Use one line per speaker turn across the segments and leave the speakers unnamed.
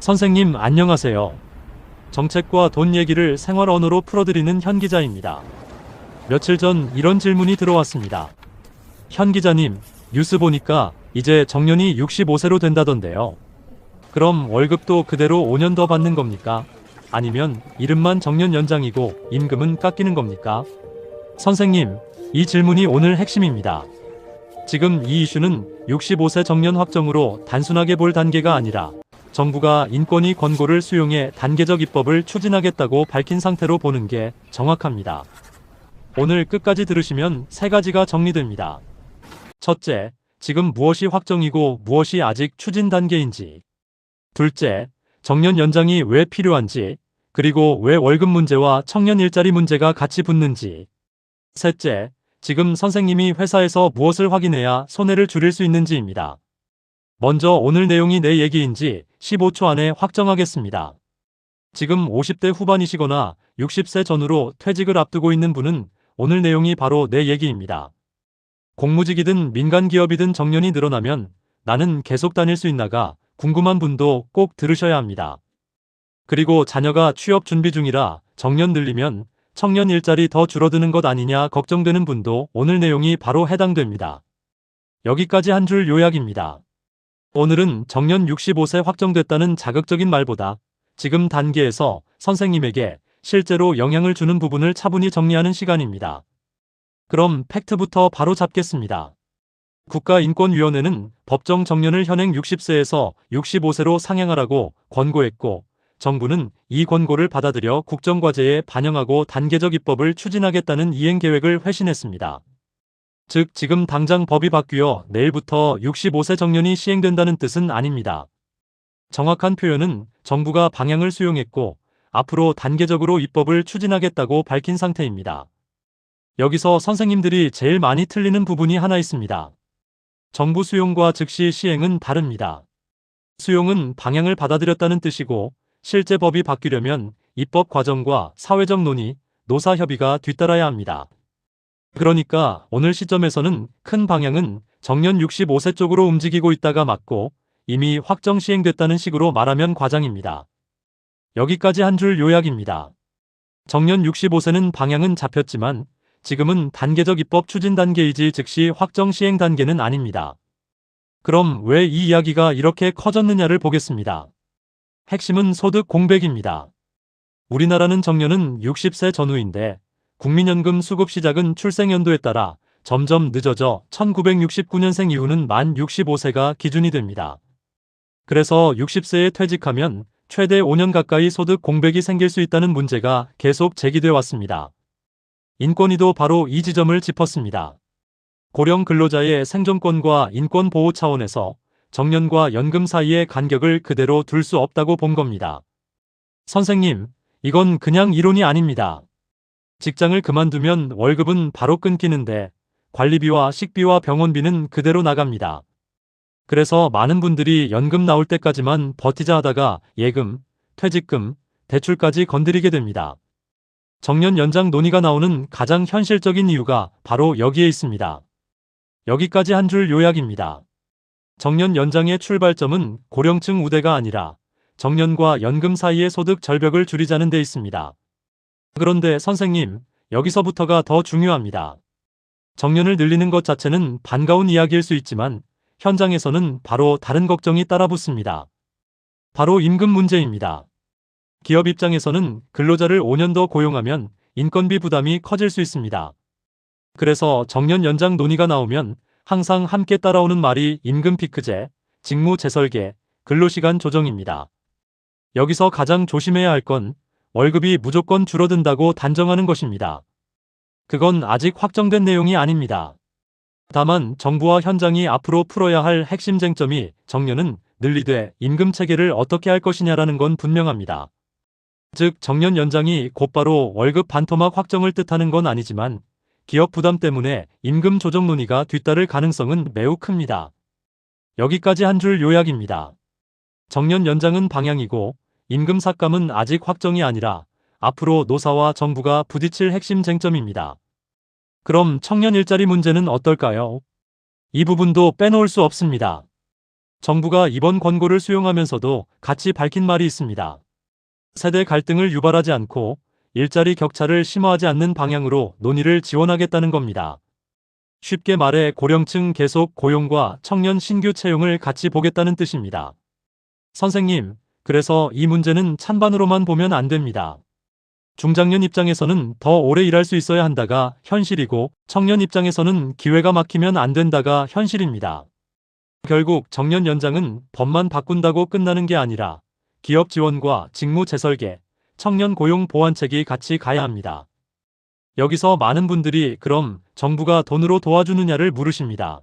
선생님 안녕하세요. 정책과 돈 얘기를 생활 언어로 풀어드리는 현 기자입니다. 며칠 전 이런 질문이 들어왔습니다. 현 기자님, 뉴스 보니까 이제 정년이 65세로 된다던데요. 그럼 월급도 그대로 5년 더 받는 겁니까? 아니면 이름만 정년 연장이고 임금은 깎이는 겁니까? 선생님, 이 질문이 오늘 핵심입니다. 지금 이 이슈는 65세 정년 확정으로 단순하게 볼 단계가 아니라 정부가 인권위 권고를 수용해 단계적 입법을 추진하겠다고 밝힌 상태로 보는 게 정확합니다. 오늘 끝까지 들으시면 세 가지가 정리됩니다. 첫째, 지금 무엇이 확정이고 무엇이 아직 추진 단계인지. 둘째, 정년 연장이 왜 필요한지, 그리고 왜 월급 문제와 청년 일자리 문제가 같이 붙는지. 셋째, 지금 선생님이 회사에서 무엇을 확인해야 손해를 줄일 수 있는지입니다. 먼저 오늘 내용이 내 얘기인지 15초 안에 확정하겠습니다. 지금 50대 후반이시거나 60세 전후로 퇴직을 앞두고 있는 분은 오늘 내용이 바로 내 얘기입니다. 공무직이든 민간기업이든 정년이 늘어나면 나는 계속 다닐 수 있나가 궁금한 분도 꼭 들으셔야 합니다. 그리고 자녀가 취업 준비 중이라 정년 늘리면 청년 일자리 더 줄어드는 것 아니냐 걱정되는 분도 오늘 내용이 바로 해당됩니다. 여기까지 한 줄 요약입니다. 오늘은 정년 65세 확정됐다는 자극적인 말보다 지금 단계에서 선생님에게 실제로 영향을 주는 부분을 차분히 정리하는 시간입니다. 그럼 팩트부터 바로 잡겠습니다. 국가인권위원회는 법정 정년을 현행 60세에서 65세로 상향하라고 권고했고, 정부는 이 권고를 받아들여 국정과제에 반영하고 단계적 입법을 추진하겠다는 이행계획을 회신했습니다. 즉 지금 당장 법이 바뀌어 내일부터 65세 정년이 시행된다는 뜻은 아닙니다. 정확한 표현은 정부가 방향을 수용했고 앞으로 단계적으로 입법을 추진하겠다고 밝힌 상태입니다. 여기서 선생님들이 제일 많이 틀리는 부분이 하나 있습니다. 정부 수용과 즉시 시행은 다릅니다. 수용은 방향을 받아들였다는 뜻이고 실제 법이 바뀌려면 입법 과정과 사회적 논의, 노사협의가 뒤따라야 합니다. 그러니까 오늘 시점에서는 큰 방향은 정년 65세 쪽으로 움직이고 있다가 맞고 이미 확정 시행됐다는 식으로 말하면 과장입니다. 여기까지 한 줄 요약입니다. 정년 65세는 방향은 잡혔지만 지금은 단계적 입법 추진 단계이지 즉시 확정 시행 단계는 아닙니다. 그럼 왜 이 이야기가 이렇게 커졌느냐를 보겠습니다. 핵심은 소득 공백입니다. 우리나라는 정년은 60세 전후인데 국민연금 수급 시작은 출생연도에 따라 점점 늦어져 1969년생 이후는 만 65세가 기준이 됩니다. 그래서 60세에 퇴직하면 최대 5년 가까이 소득 공백이 생길 수 있다는 문제가 계속 제기돼 왔습니다. 인권위도 바로 이 지점을 짚었습니다. 고령 근로자의 생존권과 인권 보호 차원에서 정년과 연금 사이의 간격을 그대로 둘 수 없다고 본 겁니다. 선생님, 이건 그냥 이론이 아닙니다. 직장을 그만두면 월급은 바로 끊기는데 관리비와 식비와 병원비는 그대로 나갑니다. 그래서 많은 분들이 연금 나올 때까지만 버티자 하다가 예금, 퇴직금, 대출까지 건드리게 됩니다. 정년 연장 논의가 나오는 가장 현실적인 이유가 바로 여기에 있습니다. 여기까지 한 줄 요약입니다. 정년 연장의 출발점은 고령층 우대가 아니라 정년과 연금 사이의 소득 절벽을 줄이자는 데 있습니다. 그런데 선생님, 여기서부터가 더 중요합니다. 정년을 늘리는 것 자체는 반가운 이야기일 수 있지만 현장에서는 바로 다른 걱정이 따라붙습니다. 바로 임금 문제입니다. 기업 입장에서는 근로자를 5년 더 고용하면 인건비 부담이 커질 수 있습니다. 그래서 정년 연장 논의가 나오면 항상 함께 따라오는 말이 임금 피크제, 직무 재설계, 근로시간 조정입니다. 여기서 가장 조심해야 할 건 월급이 무조건 줄어든다고 단정하는 것입니다. 그건 아직 확정된 내용이 아닙니다. 다만 정부와 현장이 앞으로 풀어야 할 핵심 쟁점이 정년은 늘리되 임금 체계를 어떻게 할 것이냐라는 건 분명합니다. 즉 정년 연장이 곧바로 월급 반토막 확정을 뜻하는 건 아니지만 기업 부담 때문에 임금 조정 논의가 뒤따를 가능성은 매우 큽니다. 여기까지 한 줄 요약입니다. 정년 연장은 방향이고 임금 삭감은 아직 확정이 아니라 앞으로 노사와 정부가 부딪힐 핵심 쟁점입니다. 그럼 청년 일자리 문제는 어떨까요? 이 부분도 빼놓을 수 없습니다. 정부가 이번 권고를 수용하면서도 같이 밝힌 말이 있습니다. 세대 갈등을 유발하지 않고 일자리 격차를 심화하지 않는 방향으로 논의를 지원하겠다는 겁니다. 쉽게 말해 고령층 계속 고용과 청년 신규 채용을 같이 보겠다는 뜻입니다. 선생님, 그래서 이 문제는 찬반으로만 보면 안 됩니다. 중장년 입장에서는 더 오래 일할 수 있어야 한다가 현실이고 청년 입장에서는 기회가 막히면 안 된다가 현실입니다. 결국 정년 연장은 법만 바꾼다고 끝나는 게 아니라 기업 지원과 직무 재설계, 청년 고용 보완책이 같이 가야 합니다. 여기서 많은 분들이 그럼 정부가 돈으로 도와주느냐를 물으십니다.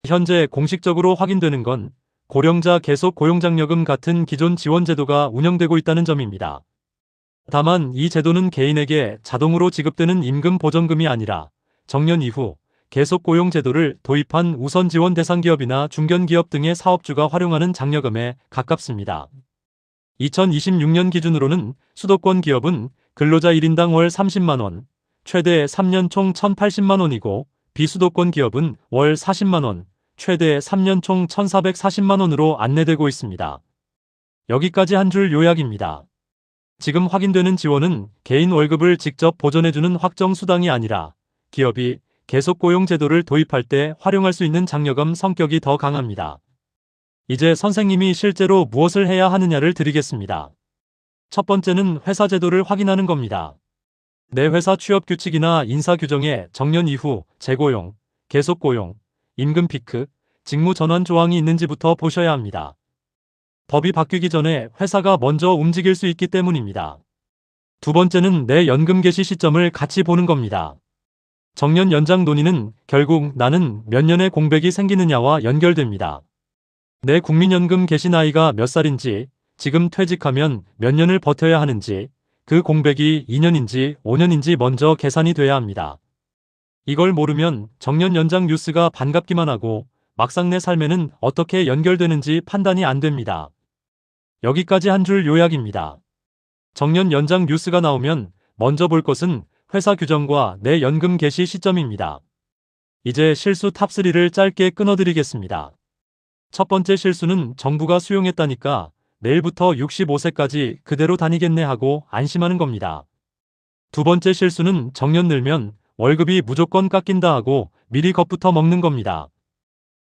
현재 공식적으로 확인되는 건 고령자 계속 고용장려금 같은 기존 지원 제도가 운영되고 있다는 점입니다. 다만 이 제도는 개인에게 자동으로 지급되는 임금 보전금이 아니라 정년 이후 계속 고용 제도를 도입한 우선 지원 대상 기업이나 중견기업 등의 사업주가 활용하는 장려금에 가깝습니다. 2026년 기준으로는 수도권 기업은 근로자 1인당 월 30만 원, 최대 3년 총 1,080만 원이고 비수도권 기업은 월 40만 원, 최대 3년 총 1,440만 원으로 안내되고 있습니다. 여기까지 한 줄 요약입니다. 지금 확인되는 지원은 개인 월급을 직접 보전해주는 확정 수당이 아니라 기업이 계속 고용 제도를 도입할 때 활용할 수 있는 장려금 성격이 더 강합니다. 이제 선생님이 실제로 무엇을 해야 하느냐를 드리겠습니다. 첫 번째는 회사 제도를 확인하는 겁니다. 내 회사 취업 규칙이나 인사 규정에 정년 이후 재고용, 계속 고용, 임금 피크, 직무 전환 조항이 있는지부터 보셔야 합니다. 법이 바뀌기 전에 회사가 먼저 움직일 수 있기 때문입니다. 두 번째는 내 연금 개시 시점을 같이 보는 겁니다. 정년 연장 논의는 결국 나는 몇 년의 공백이 생기느냐와 연결됩니다. 내 국민연금 개시 나이가 몇 살인지, 지금 퇴직하면 몇 년을 버텨야 하는지, 그 공백이 2년인지 5년인지 먼저 계산이 돼야 합니다. 이걸 모르면 정년 연장 뉴스가 반갑기만 하고 막상 내 삶에는 어떻게 연결되는지 판단이 안 됩니다. 여기까지 한 줄 요약입니다. 정년 연장 뉴스가 나오면 먼저 볼 것은 회사 규정과 내 연금 개시 시점입니다. 이제 실수 탑3를 짧게 끊어드리겠습니다. 첫 번째 실수는 정부가 수용했다니까 내일부터 65세까지 그대로 다니겠네 하고 안심하는 겁니다. 두 번째 실수는 정년 늘면 월급이 무조건 깎인다 하고 미리 겁부터 먹는 겁니다.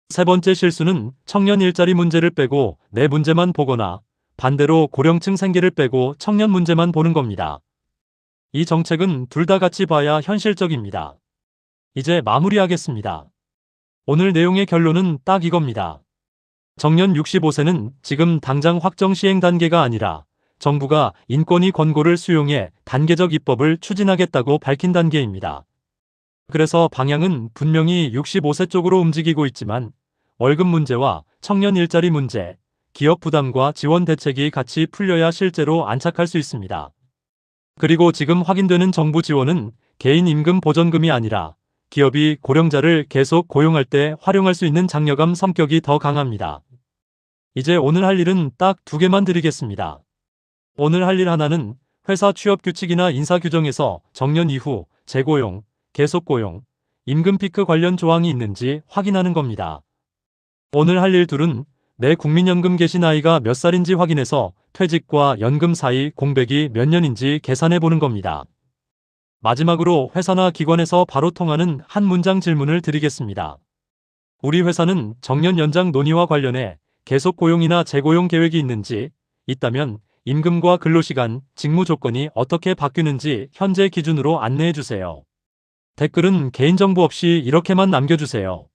세 번째 실수는 청년 일자리 문제를 빼고 내 문제만 보거나 반대로 고령층 생계를 빼고 청년 문제만 보는 겁니다. 이 정책은 둘 다 같이 봐야 현실적입니다. 이제 마무리하겠습니다. 오늘 내용의 결론은 딱 이겁니다. 정년 65세는 지금 당장 확정 시행 단계가 아니라 정부가 인권위 권고를 수용해 단계적 입법을 추진하겠다고 밝힌 단계입니다. 그래서 방향은 분명히 65세 쪽으로 움직이고 있지만 월급 문제와 청년 일자리 문제, 기업 부담과 지원 대책이 같이 풀려야 실제로 안착할 수 있습니다. 그리고 지금 확인되는 정부 지원은 개인 임금 보전금이 아니라 기업이 고령자를 계속 고용할 때 활용할 수 있는 장려금 성격이 더 강합니다. 이제 오늘 할 일은 딱 2개만 드리겠습니다. 오늘 할 일 하나는 회사 취업 규칙이나 인사 규정에서 정년 이후 재고용, 계속 고용, 임금 피크 관련 조항이 있는지 확인하는 겁니다. 오늘 할 일 둘은 내 국민연금 개시 나이가 몇 살인지 확인해서 퇴직과 연금 사이 공백이 몇 년인지 계산해 보는 겁니다. 마지막으로 회사나 기관에서 바로 통하는 한 문장 질문을 드리겠습니다. 우리 회사는 정년 연장 논의와 관련해 계속 고용이나 재고용 계획이 있는지, 있다면 임금과 근로시간, 직무 조건이 어떻게 바뀌는지 현재 기준으로 안내해 주세요. 댓글은 개인정보 없이 이렇게만 남겨주세요.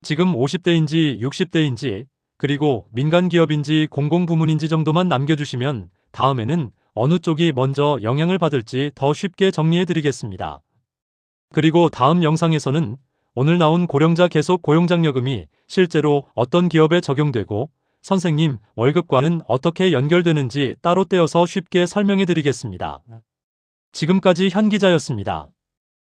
지금 50대인지 60대인지 그리고 민간기업인지 공공부문인지 정도만 남겨주시면 다음에는 어느 쪽이 먼저 영향을 받을지 더 쉽게 정리해드리겠습니다. 그리고 다음 영상에서는 오늘 나온 고령자 계속 고용장려금이 실제로 어떤 기업에 적용되고 선생님 월급과는 어떻게 연결되는지 따로 떼어서 쉽게 설명해드리겠습니다. 지금까지 현 기자였습니다.